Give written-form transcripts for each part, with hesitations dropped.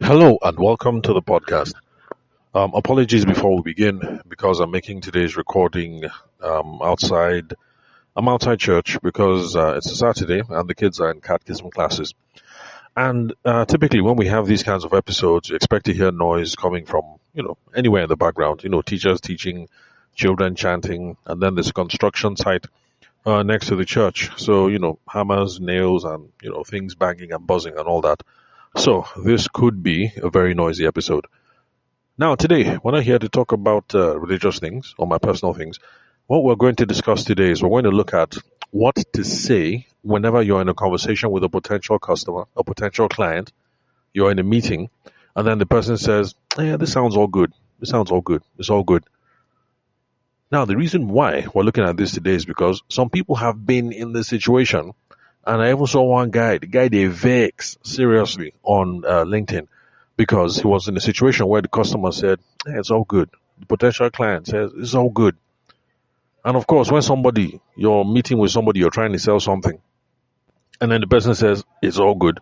Hello and welcome to the podcast. Apologies before we begin because I'm making today's recording outside. I'm outside church because it's a Saturday and the kids are in catechism classes. And typically, when we have these kinds of episodes, you expect to hear noise coming from anywhere in the background. Teachers teaching, children chanting, and then there's a construction site next to the church. So hammers, nails, and things banging and buzzing and all that. So this could be a very noisy episode. Now, today, we're not here to talk about religious things or my personal things. What we're going to discuss today is we're going to look at what to say whenever you're in a conversation with a potential customer, a potential client, you're in a meeting, and then the person says, "Yeah, this sounds all good. This sounds all good. It's all good." Now, the reason why we're looking at this today is because some people have been in this situation, and I even saw one guy, the guy they vex seriously on LinkedIn because he was in a situation where the customer said, "Hey, it's all good." The potential client says, "It's all good." And of course, when you're meeting with somebody, you're trying to sell something, and then the person says, "It's all good."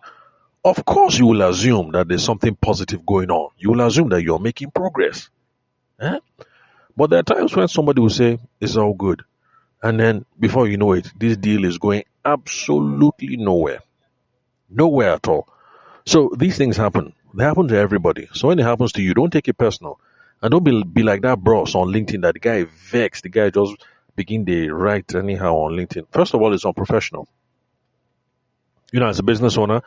Of course, you will assume that there's something positive going on. You will assume that you're making progress. Eh? But there are times when somebody will say, "It's all good." And then before you know it, this deal is going absolutely nowhere. Nowhere at all. So these things happen. They happen to everybody. So when it happens to you, don't take it personal. And don't be like that bros on LinkedIn that the guy vexed. The guy just begin to write anyhow on LinkedIn. First of all, it's unprofessional. As a business owner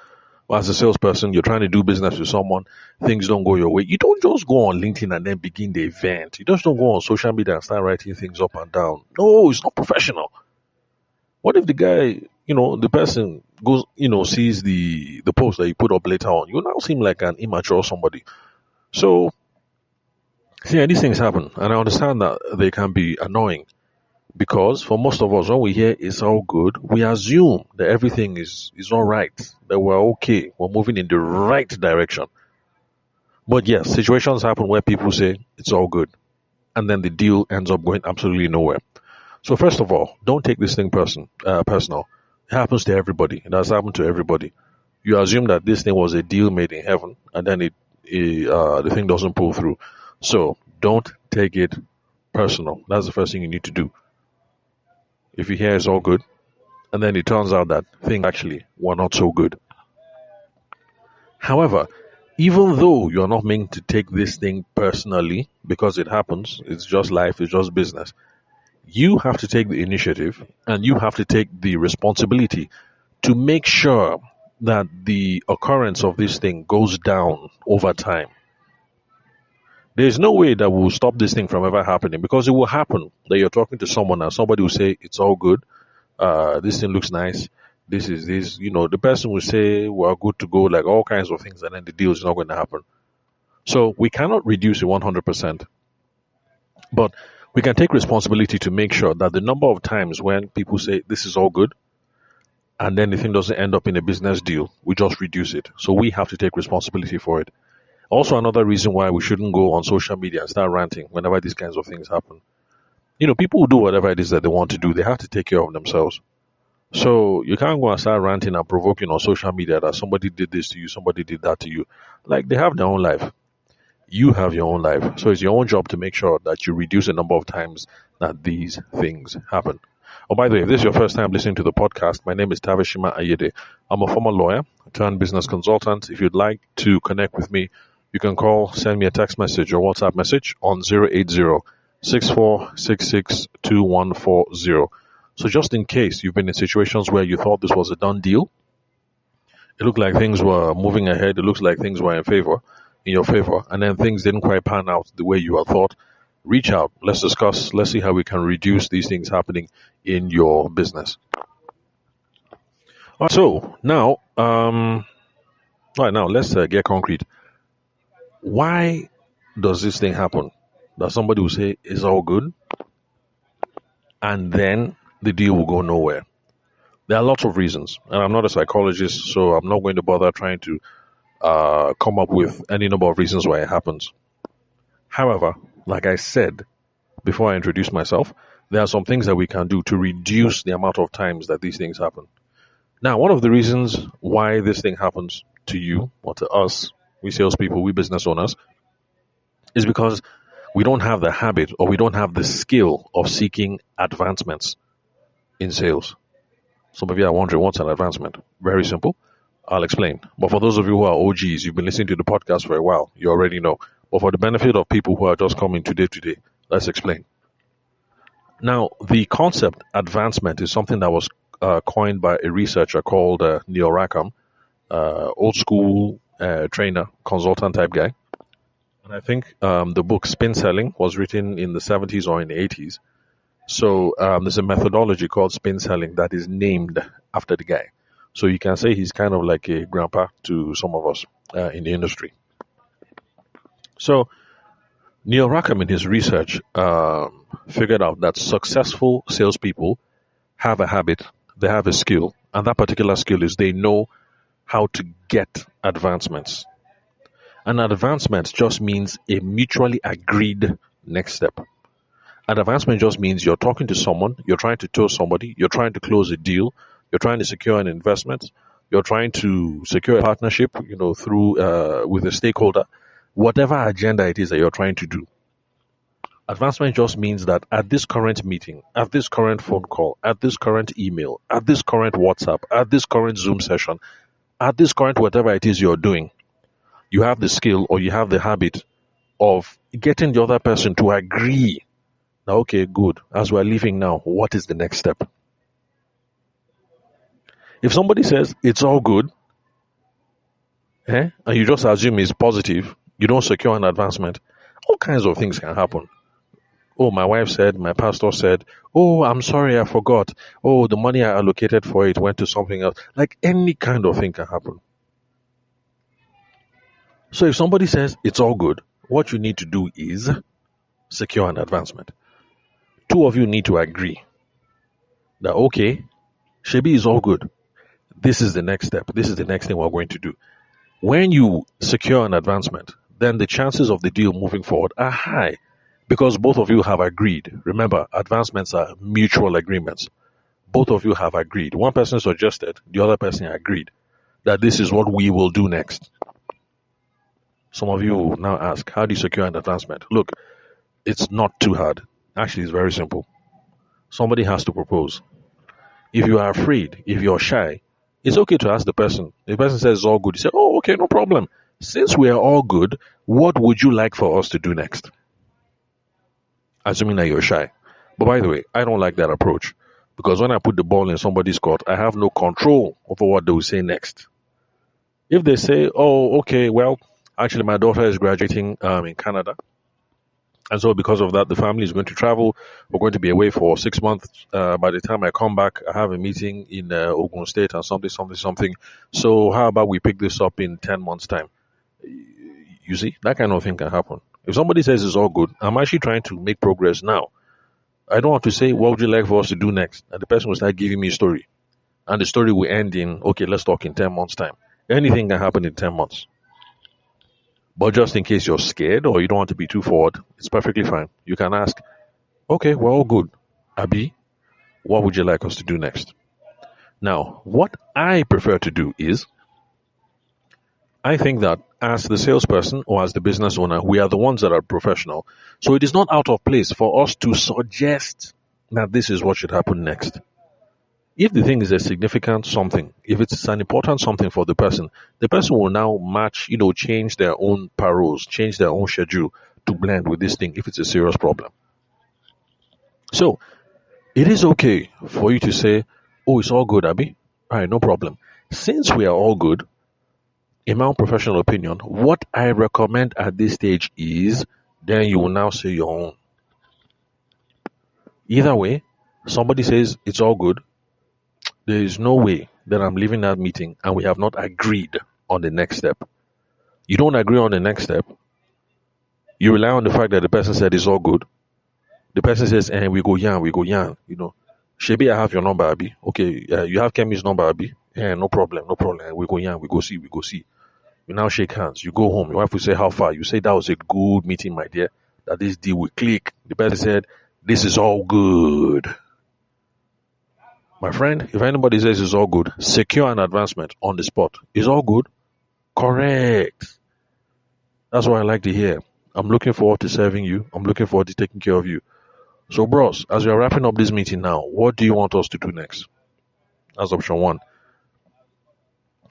or as a salesperson, you're trying to do business with someone, things don't go your way. You don't just go on LinkedIn and then begin the event. You just don't go on social media and start writing things up and down. No, it's not professional. What if the guy, the person goes, sees the post that you put up later on? You now seem like an immature somebody. So, yeah, these things happen. And I understand that they can be annoying because for most of us, when we hear it's all good, we assume that everything is all right, that we're okay, we're moving in the right direction. But yes, situations happen where people say it's all good. And then the deal ends up going absolutely nowhere. So first of all, don't take this thing personal. It happens to everybody. It has happened to everybody. You assume that this thing was a deal made in heaven, and then the thing doesn't pull through. So don't take it personal. That's the first thing you need to do. If you hear it's all good, and then it turns out that things actually were not so good. However, even though you're not meant to take this thing personally, because it happens, it's just life, it's just business, you have to take the initiative and you have to take the responsibility to make sure that the occurrence of this thing goes down over time. There's no way that will stop this thing from ever happening because it will happen that you're talking to someone and somebody will say, "It's all good. This thing looks nice. This is this." The person will say, "We're good to go," like all kinds of things, and then the deal is not going to happen. So we cannot reduce it 100%. But we can take responsibility to make sure that the number of times when people say this is all good and then the thing doesn't end up in a business deal, we just reduce it. So we have to take responsibility for it. Also, another reason why we shouldn't go on social media and start ranting whenever these kinds of things happen. People who do whatever it is that they want to do, they have to take care of themselves. So you can't go and start ranting and provoking on social media that somebody did this to you, somebody did that to you. Like they have their own life. You have your own life. So it's your own job to make sure that you reduce the number of times that these things happen. Oh, by the way, if this is your first time listening to the podcast, my name is Tavershima Ayede. I'm a former lawyer turned business consultant. If you'd like to connect with me, you can send me a text message or WhatsApp message on 080-6466-2140. So just in case you've been in situations where you thought this was a done deal, it looked like things were moving ahead, it looks like things were in your favor, and then things didn't quite pan out the way you had thought, reach out. Let's discuss. Let's see how we can reduce these things happening in your business. All right, so now, let's get concrete. Why does this thing happen? That somebody will say it's all good, and then the deal will go nowhere. There are lots of reasons, and I'm not a psychologist, so I'm not going to bother trying to come up with any number of reasons why it happens. However, like I said before I introduce myself, there are some things that we can do to reduce the amount of times that these things happen. Now, one of the reasons why this thing happens to you or to us we salespeople, we business owners, is because we don't have the habit or we don't have the skill of seeking advancements in sales. Some of you are wondering what's an advancement. Very simple. I'll explain. But for those of you who are OGs, you've been listening to the podcast for a while, you already know. But for the benefit of people who are just coming today, let's explain. Now, the concept advancement is something that was coined by a researcher called Neil Rackham, old school trainer, consultant type guy. And I think the book Spin Selling was written in the 70s or in the 80s. So there's a methodology called spin selling that is named after the guy. So you can say he's kind of like a grandpa to some of us in the industry. So Neil Rackham in his research figured out that successful salespeople have a habit, they have a skill, and that particular skill is they know how to get advancements. And advancement just means a mutually agreed next step. An advancement just means you're talking to someone, you're trying to tell somebody, you're trying to close a deal, you're trying to secure an investment, you're trying to secure a partnership, through with a stakeholder, whatever agenda it is that you're trying to do. Advancement just means that at this current meeting, at this current phone call, at this current email, at this current WhatsApp, at this current Zoom session, at this current whatever it is you're doing, you have the skill or you have the habit of getting the other person to agree. Now, okay, good. As we're leaving now, what is the next step? If somebody says it's all good, and you just assume it's positive, you don't secure an advancement, all kinds of things can happen. Oh, my wife said, my pastor said, oh, I'm sorry, I forgot. Oh, the money I allocated for it went to something else. Like any kind of thing can happen. So if somebody says it's all good, what you need to do is secure an advancement. Two of you need to agree that, okay, Shebi is all good. This is the next step. This is the next thing we're going to do. When you secure an advancement, then the chances of the deal moving forward are high because both of you have agreed. Remember, advancements are mutual agreements. Both of you have agreed. One person suggested, the other person agreed that this is what we will do next. Some of you will now ask, how do you secure an advancement? Look, it's not too hard. Actually, it's very simple. Somebody has to propose. If you are afraid, if you're shy, it's okay to ask the person. If the person says it's all good, you say, oh, okay, no problem. Since we are all good, what would you like for us to do next? Assuming that you're shy. But by the way, I don't like that approach because when I put the ball in somebody's court, I have no control over what they will say next. If they say, oh, okay, well, actually my daughter is graduating in Canada. And so because of that, the family is going to travel. We're going to be away for 6 months. By the time I come back, I have a meeting in Ogun State and something. So how about we pick this up in 10 months' time? You see, that kind of thing can happen. If somebody says it's all good, I'm actually trying to make progress now. I don't have to say, what would you like for us to do next? And the person will start giving me a story. And the story will end in, okay, let's talk in 10 months' time. Anything can happen in 10 months. But just in case you're scared or you don't want to be too forward, it's perfectly fine. You can ask, okay, we're all good. Abi, what would you like us to do next? Now, what I prefer to do is, I think that as the salesperson or as the business owner, we are the ones that are professional. So it is not out of place for us to suggest that this is what should happen next. If the thing is a significant something, if it's an important something for the person will now match, change their own paroles, change their own schedule to blend with this thing if it's a serious problem. So, it is okay for you to say, oh, it's all good, Abi. All right, no problem. Since we are all good, in my own professional opinion, what I recommend at this stage is, then you will now say your own. Either way, somebody says it's all good, there is no way that I'm leaving that meeting and we have not agreed on the next step. You don't agree on the next step. You rely on the fact that the person said it's all good. The person says, we go yarn. Shebi, I have your number, Abi. Okay, you have Kemi's number, Abi. No problem. We go yarn, we go see. You now shake hands. You go home. Your wife will say, how far? You say, that was a good meeting, my dear. That this deal will click. The person said, this is all good. My friend, if anybody says it's all good, secure an advancement on the spot. It's all good? Correct. That's what I like to hear. I'm looking forward to serving you. I'm looking forward to taking care of you. So, bros, as we are wrapping up this meeting now, what do you want us to do next? That's option one.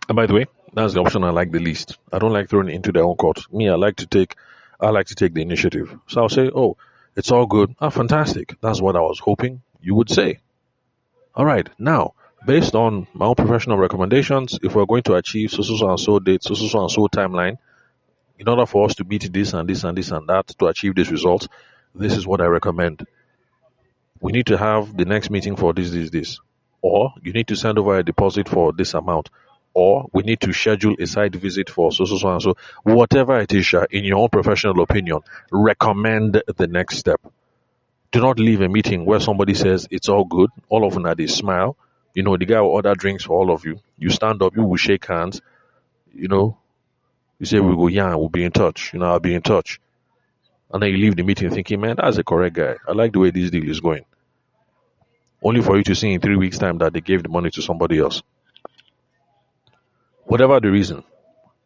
And by the way, that's the option I like the least. I don't like throwing it into their own court. Me, I like to take the initiative. So I'll say, oh, it's all good. Ah, fantastic. That's what I was hoping you would say. All right, now, based on my own professional recommendations, if we're going to achieve so and so date, so and so timeline, in order for us to meet this and this and this and that to achieve this result, this is what I recommend. We need to have the next meeting for this. Or you need to send over a deposit for this amount. Or we need to schedule a site visit for so and so. Whatever it is, in your own professional opinion, recommend the next step. Do not leave a meeting where somebody says it's all good. All of them they smile. The guy will order drinks for all of you. You stand up, you will shake hands. You know, you say we'll go, yeah, we'll be in touch. I'll be in touch. And then you leave the meeting thinking, man, that's a correct guy. I like the way this deal is going. Only for you to see in 3 weeks' time that they gave the money to somebody else. Whatever the reason,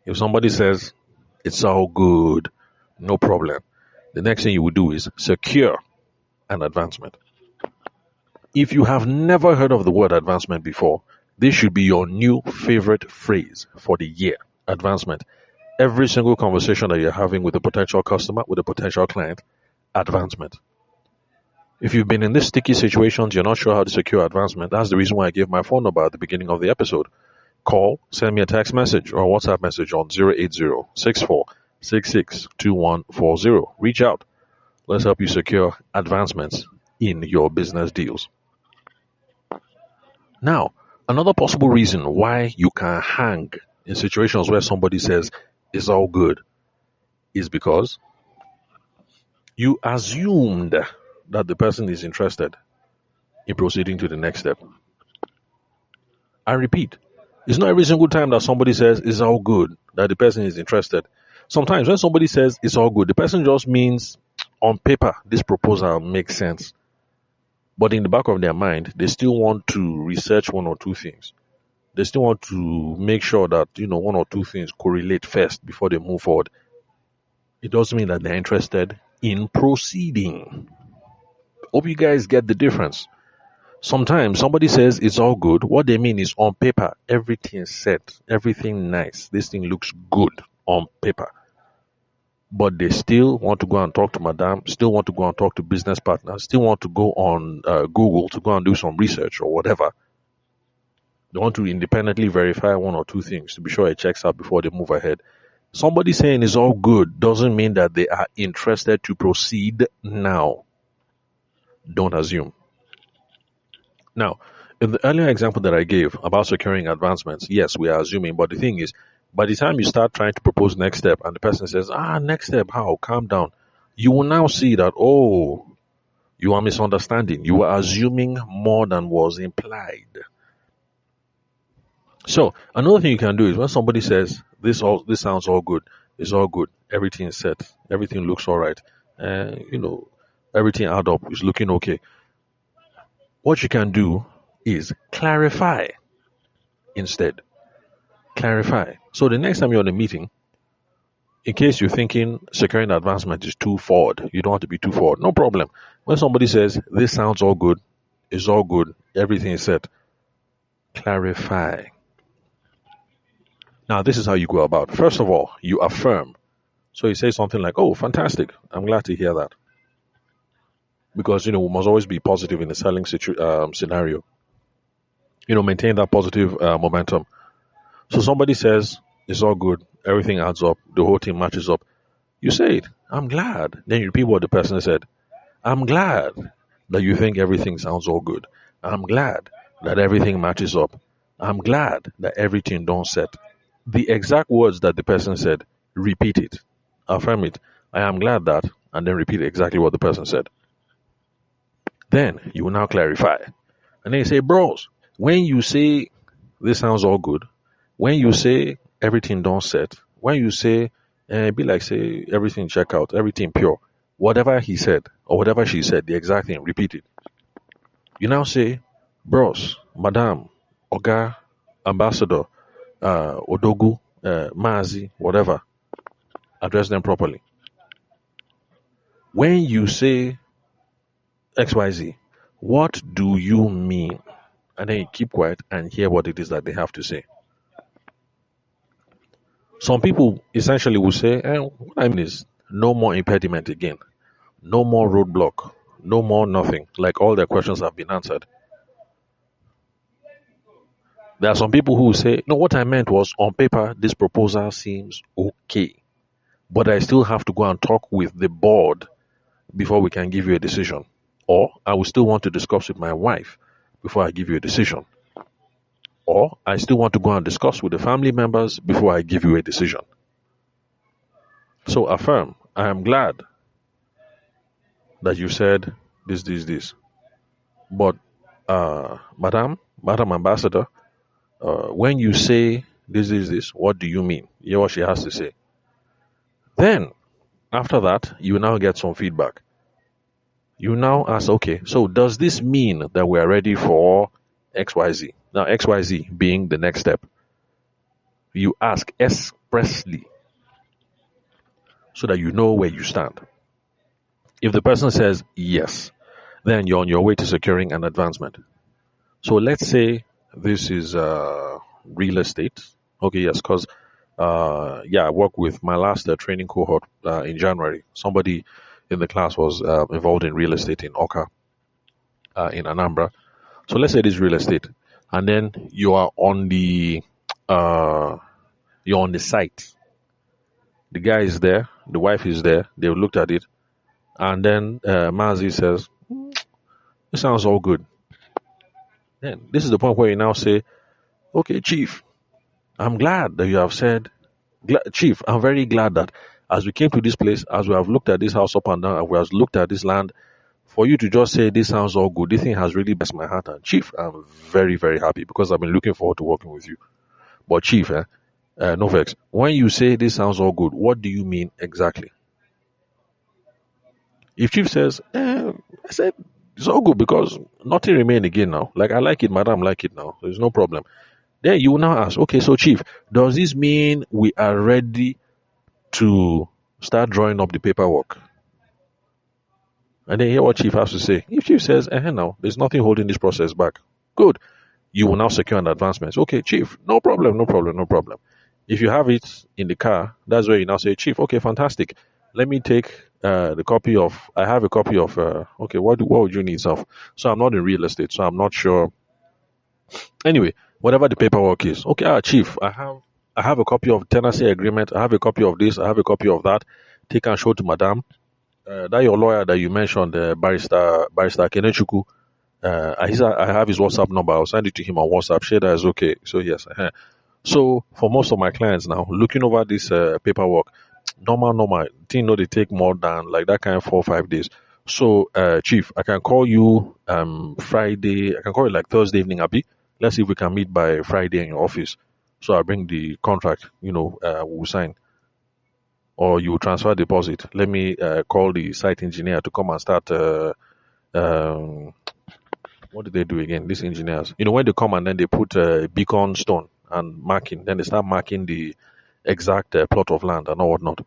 if somebody says it's all good, no problem, the next thing you will do is secure an advancement. If you have never heard of the word advancement before, this should be your new favorite phrase for the year. Advancement. Every single conversation that you're having with a potential customer, with a potential client, advancement. If you've been in these sticky situations, you're not sure how to secure advancement, that's the reason why I gave my phone number at the beginning of the episode. Call, send me a text message or a WhatsApp message on 080-6466-2140. Reach out. Let's help you secure advancements in your business deals. Now, another possible reason why you can hang in situations where somebody says it's all good is because you assumed that the person is interested in proceeding to the next step. I repeat, it's not every single time that somebody says it's all good that the person is interested. Sometimes when somebody says it's all good, the person just means on paper this proposal makes sense. But in the back of their mind, they still want to research one or two things. They still want to make sure that, one or two things correlate first before they move forward. It doesn't mean that they're interested in proceeding. Hope you guys get the difference. Sometimes somebody says it's all good. What they mean is on paper, everything's set, everything nice. This thing looks good on paper. But they still want to go and talk to madam, still want to go and talk to business partners, still want to go on Google to go and do some research or whatever. They want to independently verify one or two things to be sure it checks out before they move ahead. Somebody saying it's all good doesn't mean that they are interested to proceed now. Don't assume. Now, in the earlier example that I gave about securing advancements, yes, we are assuming, but the thing is, by the time you start trying to propose next step and the person says, next step, how? Calm down. You will now see that, you are misunderstanding. You are assuming more than was implied. So, another thing you can do is when somebody says, this sounds all good, it's all good, everything is set, everything looks all right, everything add up, is looking okay. What you can do is clarify instead. Clarify. So the next time you're in a meeting, in case you're thinking securing advancement is too forward, you don't want to be too forward, no problem. When somebody says, this sounds all good, it's all good, everything is set, clarify. Now, this is how you go about. First of all, you affirm. So you say something like, oh, fantastic, I'm glad to hear that. Because, we must always be positive in the selling scenario. Maintain that positive momentum. So somebody says, it's all good, everything adds up, the whole thing matches up. You say it, I'm glad. Then you repeat what the person said. I'm glad that you think everything sounds all good. I'm glad that everything matches up. I'm glad that everything don't set. The exact words that the person said, repeat it. Affirm it. I am glad that, and then repeat exactly what the person said. Then you will now clarify. And then you say, bros, when you say this sounds all good, when you say everything don't set, when you say, be like say everything check out, everything pure, whatever he said or whatever she said, the exact thing, repeat it. You now say, bros, madam, oga, ambassador, odogu, mazi, whatever. Address them properly. When you say XYZ, what do you mean? And then you keep quiet and hear what it is that they have to say. Some people essentially will say, what I mean is no more impediment again, no more roadblock, no more nothing. Like all their questions have been answered. There are some people who will say, no, what I meant was on paper, this proposal seems okay, but I still have to go and talk with the board before we can give you a decision. Or I will still want to discuss with my wife before I give you a decision. Or I still want to go and discuss with the family members before I give you a decision. So affirm, I am glad that you said this. But, Madam Ambassador, when you say this, what do you mean? Hear what she has to say. Then, after that, you now get some feedback. You now ask, okay, so does this mean that we are ready for XYZ? Now, XYZ being the next step. You ask expressly so that you know where you stand. If the person says yes, then you're on your way to securing an advancement. So let's say this is real estate. Okay, yes, because I worked with my last training cohort in January. Somebody in the class was involved in real estate in Oka, in Anambra. So let's say it is real estate, and then you are on the you're on the site. The guy is there, the wife is there. They looked at it, and then Mazi says, "It sounds all good." Then this is the point where you now say, "Okay, Chief, I'm glad that you have said, Chief, I'm very glad that as we came to this place, as we have looked at this house up and down, and we have looked at this land, for you to just say this sounds all good, this thing has really blessed my heart. And Chief, I'm very, very happy because I've been looking forward to working with you. But Chief, no vex, when you say this sounds all good, what do you mean exactly? If Chief says, I said it's all good because nothing remain again now. Like I like it, madam, like it now. There's no problem. Then you will now ask, okay, so Chief, does this mean we are ready to start drawing up the paperwork? And then hear what Chief has to say. If Chief says, now, there's nothing holding this process back. Good. You will now secure an advancement. Okay, Chief, no problem, no problem, no problem. If you have it in the car, that's where you now say, Chief, okay, fantastic. Let me take the copy of, I have a copy of, okay, what would you need, Self? So I'm not in real estate, so I'm not sure. Anyway, whatever the paperwork is. Okay, Chief, I have a copy of tenancy agreement. I have a copy of this. I have a copy of that. Take and show to Madam. That your lawyer that you mentioned, Barrister Kenechukwu, I have his WhatsApp number. I'll send it to him on WhatsApp. Share that is okay. So yes. So for most of my clients now, looking over this paperwork, normal thing, they take more than like that kind of 4 or 5 days. So Chief, I can call you Friday. I can call you like Thursday evening, Abi. Let's see if we can meet by Friday in your office. So I bring the contract. We'll sign, or you transfer deposit. Let me call the site engineer to come and start. Um, what do they do again? These engineers, when they come and then they put a beacon stone and marking, then they start marking the exact plot of land and all whatnot.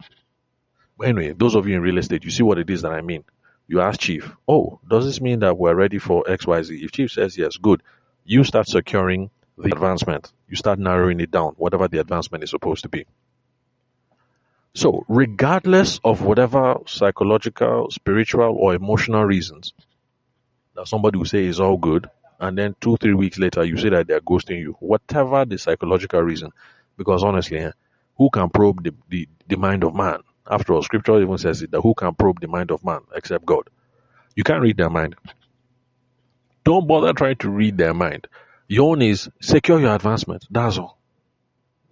But anyway, those of you in real estate, you see what it is that I mean. You ask Chief, oh, does this mean that we're ready for XYZ? If Chief says yes, good. You start securing the advancement. You start narrowing it down, whatever the advancement is supposed to be. So, regardless of whatever psychological, spiritual, or emotional reasons that somebody will say is all good, and then 2 3 weeks later you say that they're ghosting you, whatever the psychological reason, because honestly, who can probe the mind of man? After all, scripture even says it, that who can probe the mind of man except God? You can't read their mind. Don't bother trying to read their mind. Your own is secure your advancement. That's all.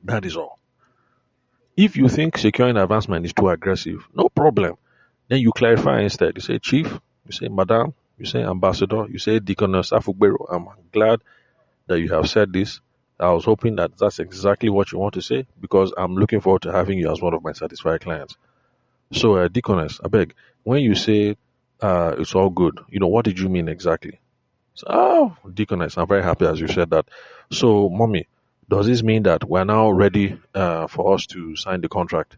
That is all. If you think securing advancement is too aggressive, no problem. Then you clarify instead. You say, Chief, you say, Madam, you say, Ambassador, you say, Deaconess Afugbero, I'm glad that you have said this. I was hoping that that's exactly what you want to say because I'm looking forward to having you as one of my satisfied clients. So, Deaconess, I beg, when you say it's all good, what did you mean exactly? So, Deaconess, I'm very happy as you said that. So, Mommy, does this mean that we're now ready for us to sign the contract?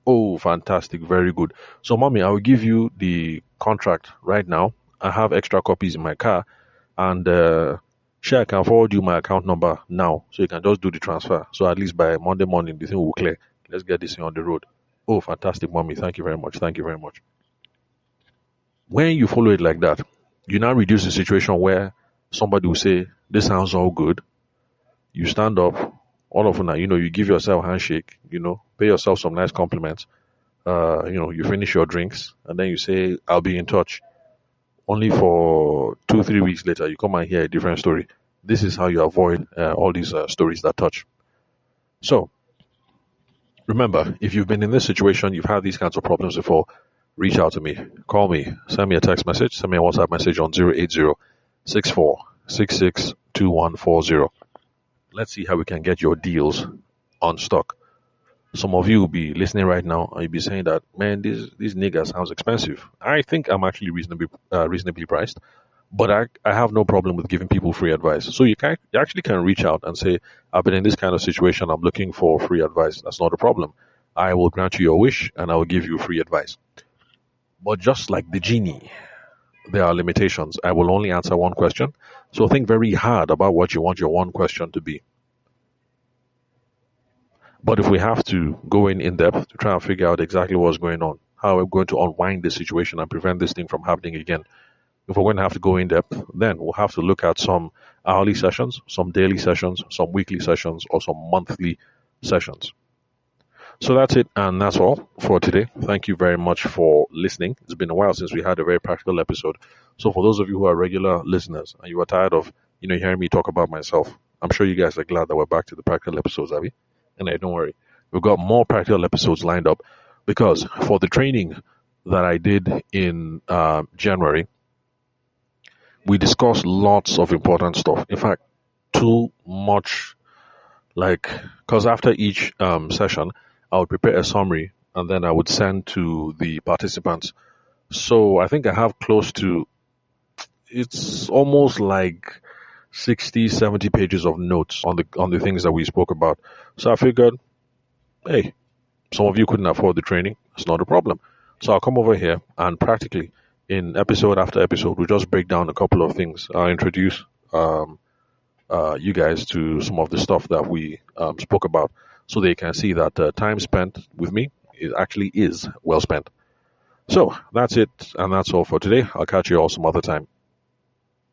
Oh, fantastic. Very good. So, mommy, I will give you the contract right now. I have extra copies in my car, and sure, I can forward you my account number now, so you can just do the transfer. So at least by Monday morning, the thing will clear. Let's get this thing on the road. Oh, fantastic, mommy. Thank you very much. Thank you very much. When you follow it like that, you now reduce the situation where somebody will say, "This sounds all good." You stand up, all of a sudden, you give yourself a handshake, pay yourself some nice compliments. You finish your drinks, and then you say, "I'll be in touch." Only for 2, 3 weeks later, you come and hear a different story. This is how you avoid all these stories that touch. So remember, if you've been in this situation, you've had these kinds of problems before, reach out to me, call me, send me a text message, send me a WhatsApp message on 080 64662140. Let's see how we can get your deals on stock. Some of you will be listening right now and you'll be saying that, man, this nigga sounds expensive. I think I'm actually reasonably priced, but I have no problem with giving people free advice. So you actually can reach out and say, I've been in this kind of situation. I'm looking for free advice. That's not a problem. I will grant you your wish and I will give you free advice. But just like the genie, there are limitations. I will only answer one question. So think very hard about what you want your one question to be. But if we have to go in depth to try and figure out exactly what's going on, how we're going to unwind the situation and prevent this thing from happening again, if we're going to have to go in depth, then we'll have to look at some hourly sessions, some daily sessions, some weekly sessions, or some monthly sessions. So that's it, and that's all for today. Thank you very much for listening. It's been a while since we had a very practical episode. So for those of you who are regular listeners and you are tired of hearing me talk about myself, I'm sure you guys are glad that we're back to the practical episodes, Abby. And don't worry, we've got more practical episodes lined up because for the training that I did in January, we discussed lots of important stuff. In fact, too much, because after each session, I would prepare a summary and then I would send to the participants. So I think I have close to, it's almost like 60, 70 pages of notes on the things that we spoke about. So I figured, hey, some of you couldn't afford the training. It's not a problem. So I'll come over here and practically in episode after episode, we'll just break down a couple of things. I'll introduce you guys to some of the stuff that we spoke about so they can see that time spent with me actually is well spent. So that's it, and that's all for today. I'll catch you all some other time.